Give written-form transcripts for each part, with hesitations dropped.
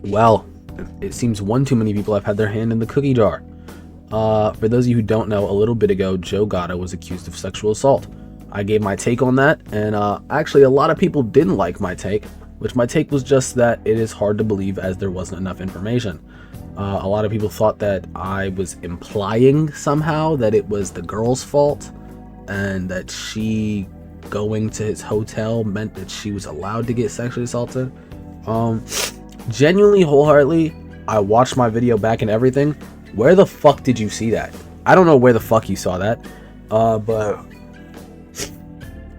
Well, it seems one too many people have had their hand in the cookie jar. For those of you who don't know, a little bit ago, Joe Gatto was accused of sexual assault. I gave my take on that, and actually a lot of people didn't like my take, which my take was just that it is hard to believe as there wasn't enough information. A lot of people thought that I was implying somehow that it was the girl's fault, and that she going to his hotel meant that she was allowed to get sexually assaulted. Genuinely, wholeheartedly, I watched my video back and everything. Where the fuck did you see that? I don't know where the fuck you saw that, but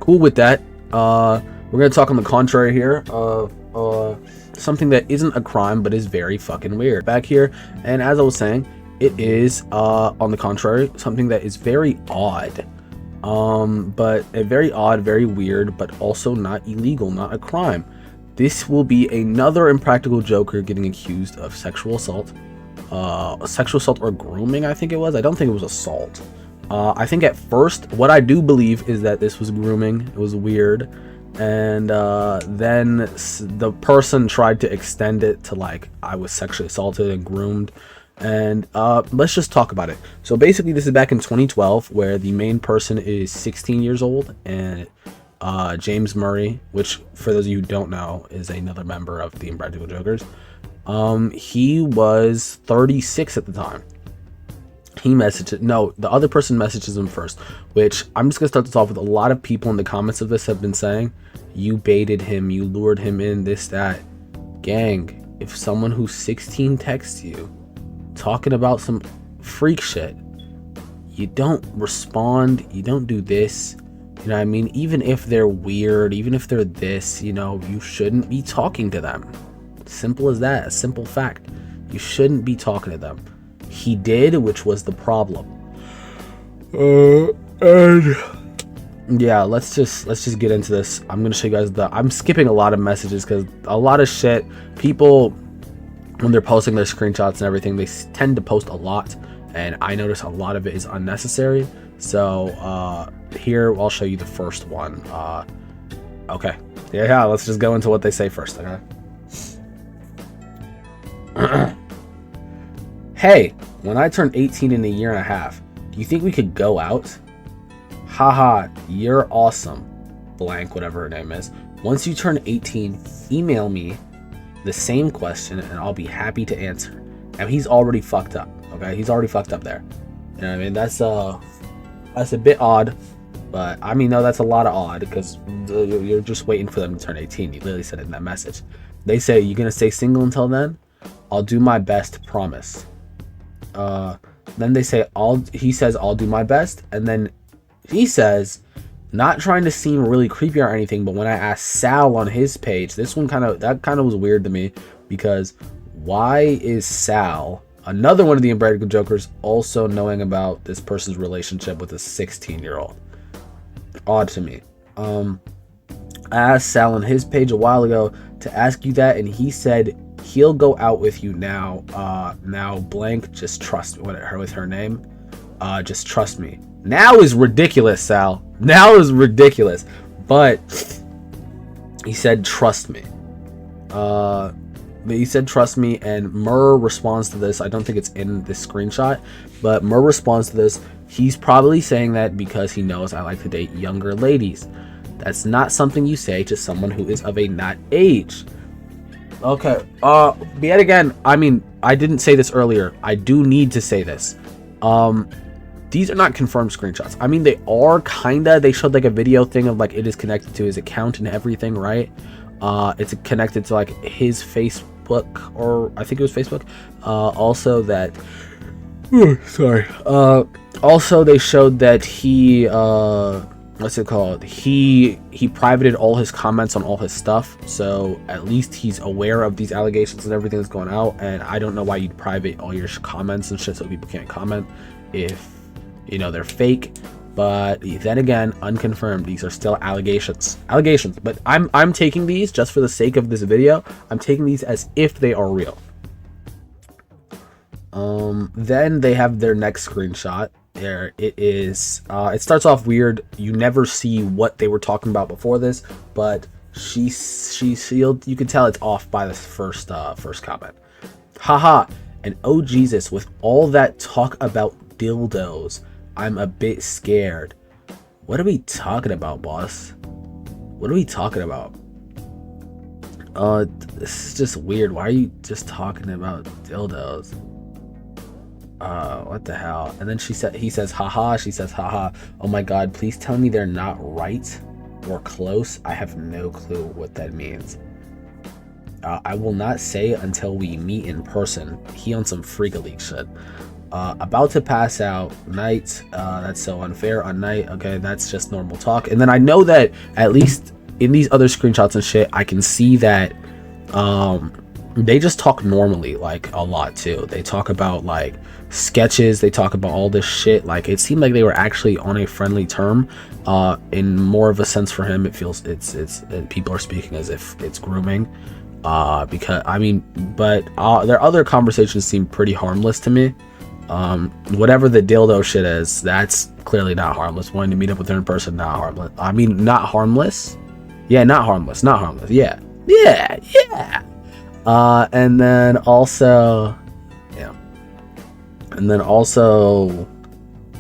cool with that. We're gonna talk on the contrary here of something that isn't a crime but is very fucking weird back here. And as I was saying, it is on the contrary something that is very odd, but a very odd, very weird, but also not illegal, not a crime. This will be another Impractical Joker getting accused of sexual assault. Sexual assault or grooming, I think it was. I don't think it was assault. I think at first, what I do believe is that this was grooming. It was weird. And then the person tried to extend it to like, I was sexually assaulted and groomed. And let's just talk about it. So basically, this is back in 2012, where the main person is 16 years old, and James Murray, which for those of you who don't know is another member of the Impractical Jokers, he was 36 at the time. The other person messages him first, which I'm just gonna start this off with. A lot of people in the comments of this have been saying, you baited him, you lured him in, this, that. Gang, if someone who's 16 texts you talking about some freak shit, you don't respond, you don't do this. You know what I mean? Even if they're weird, even if they're this, you know, you shouldn't be talking to them. Simple as that, a simple fact. You shouldn't be talking to them. He did, which was the problem. And yeah, let's just get into this. I'm gonna show you guys I'm skipping a lot of messages because a lot of shit, people, when they're posting their screenshots and everything, they tend to post a lot, and I notice a lot of it is unnecessary. So here I'll show you the first one. Okay, yeah, let's just go into what they say first. Okay. Hey, when I turn 18 in a year and a half, do you think we could go out? Haha, you're awesome. Blank, whatever her name is. Once you turn 18, email me the same question and I'll be happy to answer. And he's already fucked up. Okay, he's already fucked up there. You know what I mean? That's a bit odd, but I mean, no, that's a lot of odd because you're just waiting for them to turn 18. You literally said it in that message. They say, you gonna stay single until then? I'll do my best, promise. Then they say, he says, I'll do my best. And then he says, not trying to seem really creepy or anything, but when I asked Sal on his page, this one kind of was weird to me, because why is Sal, another one of the Impractical Jokers, also knowing about this person's relationship with a 16-year-old? Odd to me. I asked Sal on his page a while ago to ask you that, and he said he'll go out with you now. Now blank, just trust me. With her name, just trust me. Now is ridiculous, Sal. Now is ridiculous. But he said trust me. He said trust me, and Murr responds to this. I don't think it's in this screenshot, but Murr responds to this. He's probably saying that because he knows I like to date younger ladies. That's not something you say to someone who is of a not age. Okay. Yet again, I mean, I didn't say this earlier. I do need to say this. These are not confirmed screenshots. I mean, they are kinda. They showed like a video thing of like it is connected to his account and everything, right? It's connected to like his Facebook, or I think it was Facebook. Also that. Sorry. Also, they showed that he. What's it called? He privated all his comments on all his stuff, so at least he's aware of these allegations and everything that's going out. And I don't know why you'd private all your comments and shit so people can't comment if you know they're fake. But then again, unconfirmed. These are still allegations. But I'm taking these just for the sake of this video. I'm taking these as if they are real. Then they have their next screenshot. There it is. It starts off weird. You never see what they were talking about before this, but You can tell it's off by the first comment. Haha, and oh Jesus, with all that talk about dildos, I'm a bit scared. What are we talking about, boss? What are we talking about? This is just weird. Why are you just talking about dildos? What the hell? And then he says, haha, she says, haha. Oh my god, please tell me they're not right or close. I have no clue what that means. I will not say until we meet in person. He on some Freak League shit. About to pass out. Night. That's so unfair. On night. Okay, that's just normal talk. And then I know that at least in these other screenshots and shit, I can see that they just talk normally, like a lot too. They talk about like sketches. They talk about all this shit. Like it seemed like they were actually on a friendly term. In more of a sense for him, it feels it's people are speaking as if it's grooming. Because I mean, but their other conversations seem pretty harmless to me. Whatever the dildo shit is, that's clearly not harmless. Wanting to meet up with her in person, not harmless. I mean, not harmless. Yeah, not harmless. Not harmless. Yeah. And then also,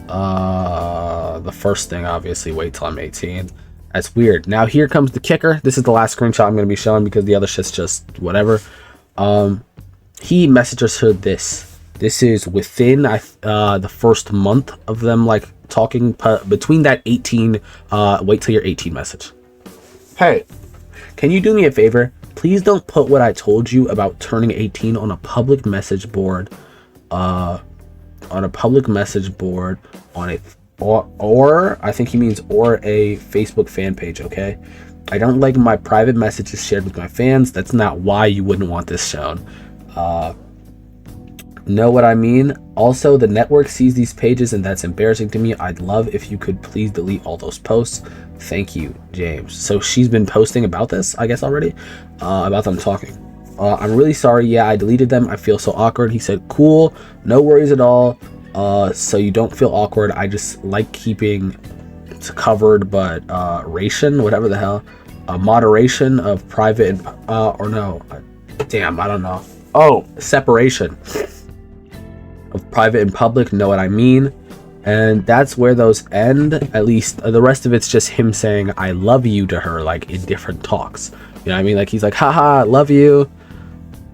the first thing, obviously, wait till I'm 18. That's weird. Now here comes the kicker. This is the last screenshot I'm going to be showing because the other shit's just whatever. He messages her this. This is within the first month of them like talking, between that 18 wait till you're 18 message. Hey, can you do me a favor? Please don't put what I told you about turning 18 on a public message board. On a or I think he means or a Facebook fan page, okay? I don't like my private messages shared with my fans. That's not why you wouldn't want this shown. Know what I mean? Also, the network sees these pages and that's embarrassing to me. I'd love if you could please delete all those posts. Thank you, James. So she's been posting about this, I guess, already, about them talking. I'm really sorry. Yeah, I deleted them. I feel so awkward. He said, cool, no worries at all. So you don't feel awkward. I just like keeping it covered, but ration, whatever the hell, moderation of private and or no, damn, I don't know. Oh, separation of private and public. Know what I mean? And that's where those end. At least the rest of it's just him saying I love you to her, like in different talks. You know what I mean? Like he's like, haha, love you.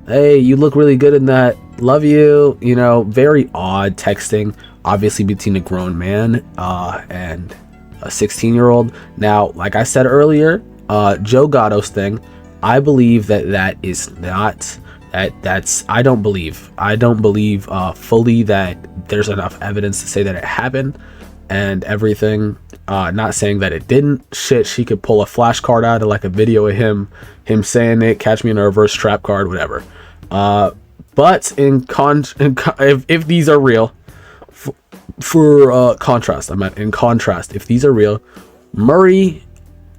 Hey, you look really good in that. Love you. You know, very odd texting, obviously between a grown man and a 16-year-old. Now, like I said earlier, Joe Gatto's thing, I believe that is not that's I don't believe fully that there's enough evidence to say that it happened and everything. Not saying that it didn't. Shit, she could pull a flashcard out of like a video of him saying it, catch me in a reverse trap card, whatever. But if these are real, for contrast, in contrast, if these are real, Murray,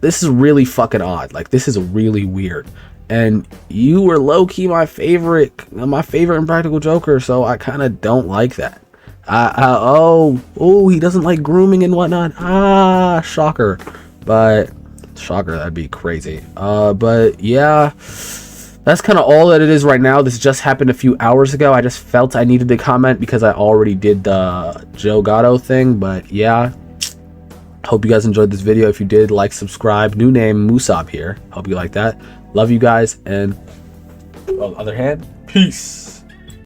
this is really fucking odd. Like this is really weird. And you were low-key my favorite Impractical Joker, so I kind of don't like that. He doesn't like grooming and whatnot. Shocker. But shocker, that'd be crazy. But yeah, that's kind of all that it is right now. This just happened a few hours ago. I just felt I needed to comment because I already did the Joe Gatto thing. But yeah, hope you guys enjoyed this video. If you did, like, subscribe. New name, Musab here. Hope you like that. Love you guys, and on the other hand, peace.